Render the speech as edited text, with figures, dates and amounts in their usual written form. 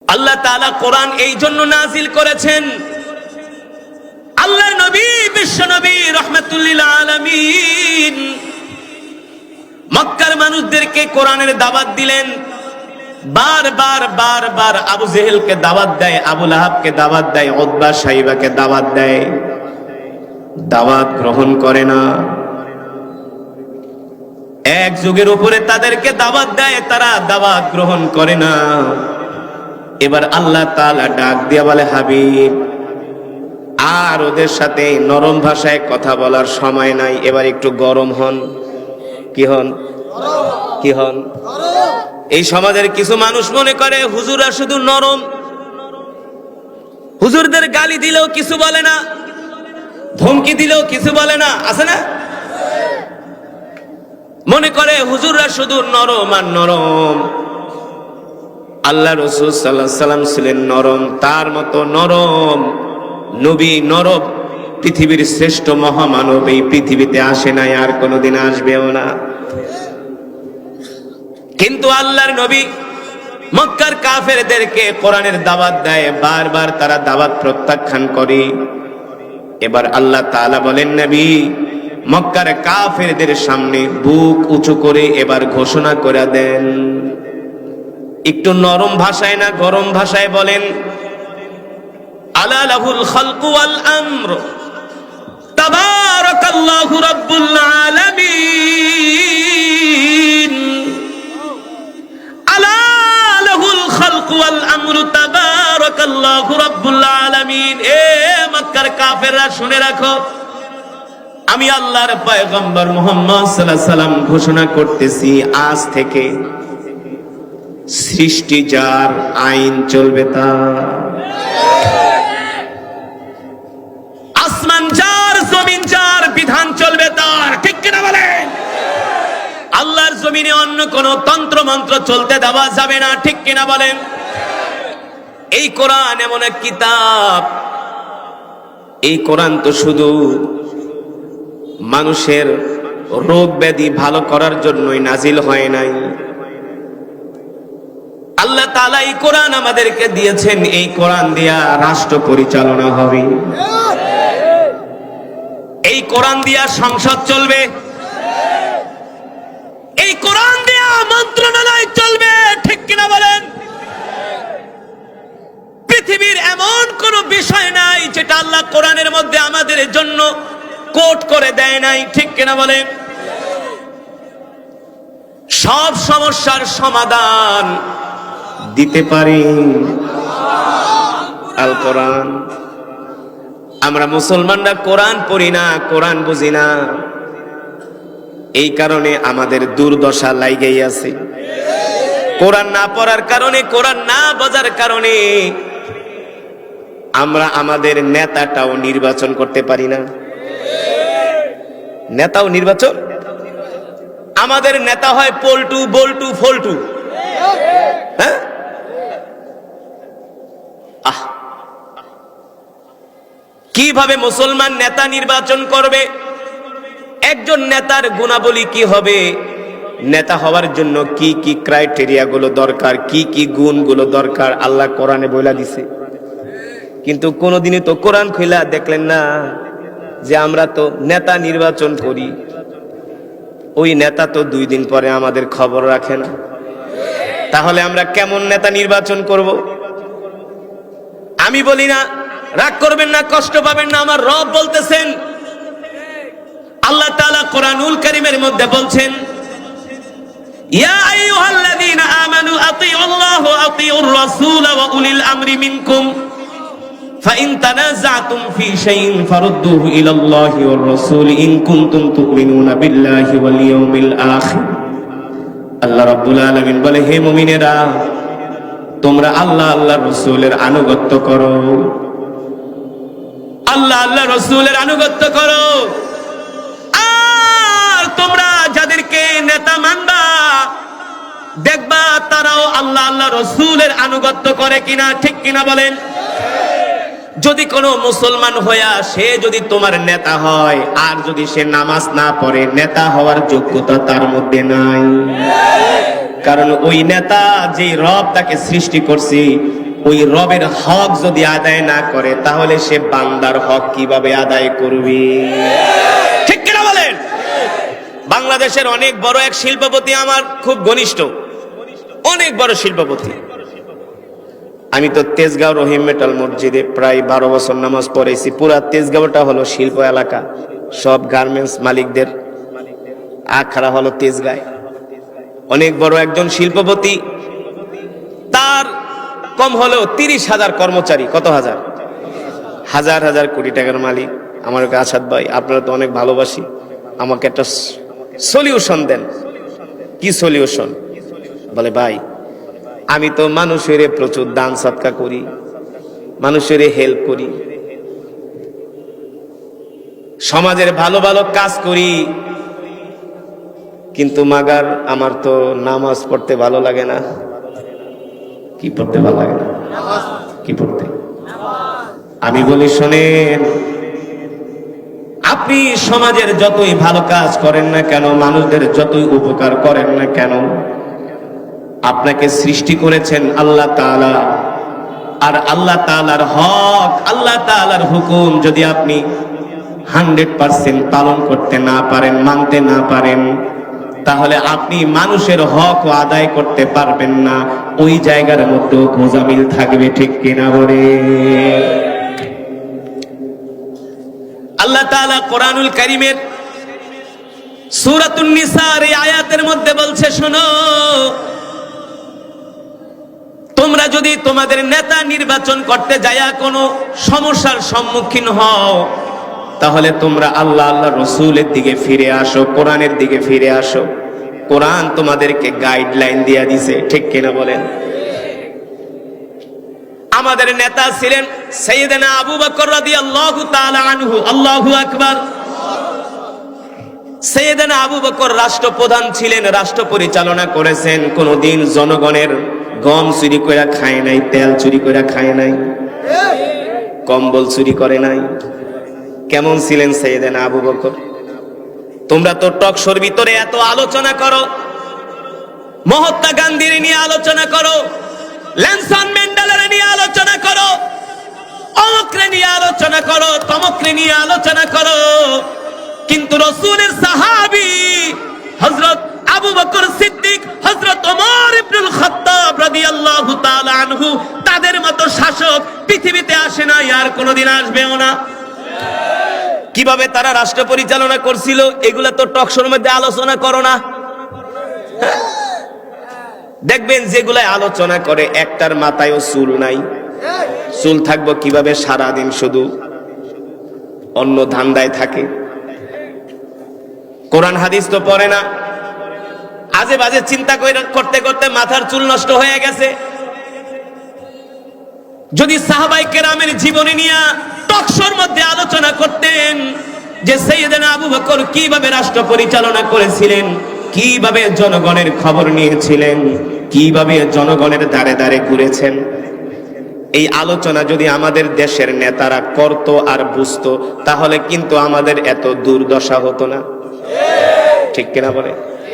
আল্লাহ তাআলা কোরআন এই জন্য নাজিল করেছেন, আল্লাহর নবী বিশ্ব নবী রাহমাতুল লিল আলামিন মক্কার মানুষদেরকে কোরআনের দাওয়াত দিলেন। বারবার আবু জেহেলকে দাওয়াত দেয়, আবু লাহাবকে দাওয়াত দেয়, উতবা সাইবাকে দাওয়াত দেয়, দাওয়াত গ্রহণ করে না। এক যুগের উপরে তাদেরকে দাওয়াত দেয়, তারা দাওয়াত গ্রহণ করে না। এবার আল্লাহ তাআলা ডাক দিয়া বলে, হাবিব আর ওদের সাথে নরম ভাষায় কথা বলার সময় নাই, এবার একটু গরম হন। কি হন? কি হন? এই সমাজের কিছু মানুষ মনে করে হুজুররা শুধু নরম, হুজুরদের গালি দিলেও কিছু বলে না, ধমকি দিলেও কিছু বলে না, আছে না? মনে করে হুজুররা শুধু নরম আর নরম। আল্লাহ রাসূল সাল্লাল্লাহু আলাইহি সাল্লাম ছিলেন নরম, তার মতো নরম নবী, নরম পৃথিবীর শ্রেষ্ঠ মহামানব এই পৃথিবীতে আসে নাই, আর কোনোদিন আসবেও না। কিন্তু আল্লাহর নবী মক্কার কাফেরদেরকে কোরআনের দাওয়াত দেয়, বারবার তারা দাওয়াত প্রত্যাখ্যান করে। এবার আল্লাহ তাআলা বলেন, নবী মক্কার কাফেরদের সামনে বুক উঁচু করে এবার ঘোষণা করে দেন, একটু নরম ভাষায় না গরম ভাষায় বলেন, আলা লাহুল খালকু ওয়াল আমর তাবারাকাল্লাহু রাব্বুল আলামিন, আলা লাহুল খালকু ওয়াল আমর তাবারাকাল্লাহু রাব্বুল আলামিন। এ মক্কার কাফেররা শুনে রাখো, আমি আল্লাহর পয়গম্বর মুহাম্মদ সাল্লাল্লাহু আলাইহি সাল্লাম ঘোষণা করতেছি, আজ থেকে সৃষ্টি যার, আইন চলবে তার, আসমান যার, জমিন যার, বিধান চলবে তার। ঠিক কিনা বলেন? আল্লাহর জমিনে অন্য কোন তন্ত্র মন্ত্র চলতে দেওয়া যাবে না। ঠিক কিনা বলেন? এই কোরআন এমন এক কিতাব, এই কোরআন তো শুধু মানুষের রোগ ব্যাধি ভালো করার জন্যই নাজিল হয় নাই। আল্লাহ তাআলা এই কোরআন আমাদেরকে দিয়েছেন, এই কোরআন দিয়া রাষ্ট্র পরিচালনা হবে, এই কোরআন দিয়া সংসদ চলবে, এই কোরআন দিয়া মন্ত্রণালয় চলবে। ঠিক কিনা বলেন? পৃথিবীর এমন কোন বিষয় নাই যেটা আল্লাহ কোরআনের মধ্যে আমাদের জন্য কোট করে দেয় নাই। ঠিক কিনা বলেন? সব সমস্যার সমাধান দিতে পারি আল কোরআন। আমরা মুসলমানরা কোরআন পড়ি না, কোরআন বুঝি না, এই কারণে আমাদের দুর্দশা লাইগেই আছে। কোরআন না পড়ার কারণে, কোরআন না বোঝার কারণে আমরা আমাদের নেতাটাও নির্বাচন করতে পারি না। নেতাও নির্বাচন, আমাদের নেতা হয় পল্টু, বল্টু, ফল্টু। হ্যাঁ, কিভাবে মুসলমান নেতা নির্বাচন করবে? একজন নেতার গুণাবলী কি হবে? নেতা হওয়ার জন্য কি কি ক্রাইটেরিয়া গুলো দরকার, কি কি গুণগুলো দরকার আল্লাহ কোরআনে বলে দিছে। কিন্তু কোনদিনই তো কোরআন খুলে দেখলেন না যে আমরা তো নেতা নির্বাচন করি, ওই নেতা তো 2 দিন পরে আমাদের খবর রাখে না। তাহলে আমরা কেমন নেতা নির্বাচন করব? আমি বলি না, রাগ করবেন না, কষ্ট পাবেন না, আমার রব বলতেছেন। আল্লাহ তাআলা কোরআনুল কারীমের মধ্যে বলছেন, ইয়া আইয়ুহাল্লাযীনা আমানু আতিউল্লাহ ওয়া আতিউর রাসূল ওয়া উলিল আমরি মিনকুম ফাইন তানাযাতুম ফি শাইইন ফারুদ্দুহু ইলাল্লাহি ওয়ার রাসূল ইন কুনতুম তুমিনুনা বিল্লাহি ওয়াল ইয়াউমিল আখির। আল্লাহ রাব্বুল আলামিন বলে, হে মুমিনেরা, তোমরা আল্লাহ আল্লাহর রাসূলের আনুগত্য করো, আল্লাহ আল্লাহ রাসূলের আনুগত্য করো। আর তোমরা যাদেরকে নেতা মানবা, দেখবা তারাও আল্লাহ আল্লাহ রাসূলের আনুগত্য করে কিনা। ঠিক কিনা বলেন? যদি কোনো মুসলমান হইয়া সে যদি তোমার নেতা হয়, আর যদি সে নামাজ না পড়ে, নেতা হওয়ার যোগ্যতা তার মধ্যে নাই। কারণ ওই নেতা যে রব তাকে সৃষ্টি করছে, ওই রবের হক যদি আদায় না করে তাহলে সে বান্দার হক কিভাবে আদায় করবে? ঠিক কিনা বলেন? বাংলাদেশের অনেক বড় এক শিল্পপতি আমার খুব ঘনিষ্ঠ, অনেক বড় শিল্পপতি। আমি তো তেজগাঁও রহিম মেটাল মসজিদে প্রায় 12 বছর নামাজ পড়েছি। পুরা তেজগাঁওটা হলো শিল্প এলাকা, সব গার্মেন্টস মালিকদের আখড়া হলো তেজগাঁয়। অনেক বড় একজন শিল্পপতি, তার কম হলেও 30,000 কর্মচারী। কত হাজার? হাজার হাজার কোটি টাকার মালিক। আমার আসাদ ভাই, আপনারা তো অনেক ভালোবাসি, আমাকে একটা সলিউশন দেন। কি সলিউশন? বলে ভাই, আমি তো মানুষের প্রচুর দান সৎকা করি, মানুষের হেল্প করি, সমাজের ভালো ভালো কাজ করি, কিন্তু মাগার আমার তো নামাজ পড়তে ভালো লাগে না। কি পড়তে ভালো লাগে না? কি পড়তে? আমি বলি শোনেন, আপনি সমাজের যতই ভালো কাজ করেন না কেন, মানুষদের যতই উপকার করেন না কেন, আপনাকে সৃষ্টি করেছেন আল্লাহ তাআলা। আর আল্লাহ তাআলার হক, আল্লাহ তাআলার হুকুম যদি আপনি 100% পালন করতে না পারেন, মানতে না পারেন, তাহলে আপনি মানুষের হক আদায় করতে পারবেন না। ওই জায়গার মধ্যে গোজামিল থাকবে। ঠিক কিনা বলে? আল্লাহ তাআলা কোরআনুল কারীমের সূরাতুন নিসার এই আয়াতের মধ্যে বলছে, শোনো, তোমরা যদি তোমাদের নেতা নির্বাচন করতে যায়া কোনো সমস্যার সম্মুখীন হও, তাহলে তোমরা আল্লাহ আল্লাহ রসুলের দিকে ফিরে আসো, কোরআনের দিকে ফিরে আসো। কোরআন তোমাদেরকে গাইডলাইন দিয়ে দিছে। ঠিক কিনা বলেন? আমাদের নেতা ছিলেন সাইয়েদনা আবু বকর রাদিয়াল্লাহু তাআলা আনহু। আল্লাহু আকবার। সাইয়েদনা আবু বকর রাষ্ট্রপ্রধান ছিলেন, রাষ্ট্র পরিচালনা করেছেন। কোনদিন জনগণের গম চুরি করে খায় নাই, তেল চুরি করে খায় নাই, কম্বল চুরি করে নাই। কেমন ছিলেন সাইয়েদনা আবু বকর? তোমরা তো টকশোর ভিতরে এত আলোচনা করো, মহাত্মা গান্ধীর নিয়ে আলোচনা করো, নেলসন ম্যান্ডেলার নিয়ে আলোচনা করো, অমুকরে নিয়ে আলোচনা করো, তমুকরে নিয়ে আলোচনা করো, কিন্তু রাসূলের সাহাবী হযরত আবু বকর সিদ্দিক, হযরত ওমর ইবনুল খাত্তাব রাদিয়াল্লাহু তাআলা আনহু, তাদের মতো শাসক পৃথিবীতে আসে না, আর কোনোদিন আসবেও না। কিভাবে তারা রাষ্ট্র পরিচালনা করছিল এগুলা তো টকশোর মধ্যে আলোচনা করো না। দেখবেন যেগুলা আলোচনা করে একটার মাথায়ও চুল নাই। চুল থাকবো কিভাবে? সারাদিন শুধু অন্য ধান্দায় থাকে, কোরআন হাদিস তো পড়ে না, আজে বাজে চিন্তা করতে করতে মাথার চুল নষ্ট হয়ে গেছে। যদি সাহাবায়ে কেরামের জীবনী নিয়ে টকশোর মধ্যে আলোচনা করতেন যে সাইয়েদনা আবু বকর কিভাবে রাষ্ট্র পরিচালনা করেছিলেন, কিভাবে জনগণের খবর নিয়েছিলেন, কিভাবে জনগণের দ্বারে দ্বারে ঘুরেছেন, এই আলোচনা যদি আমাদের দেশের নেতারা করত আর বুঝতো, তাহলে কিন্তু আমাদের এত দুর্দশা হতো না। ঠিক কিনা বলে?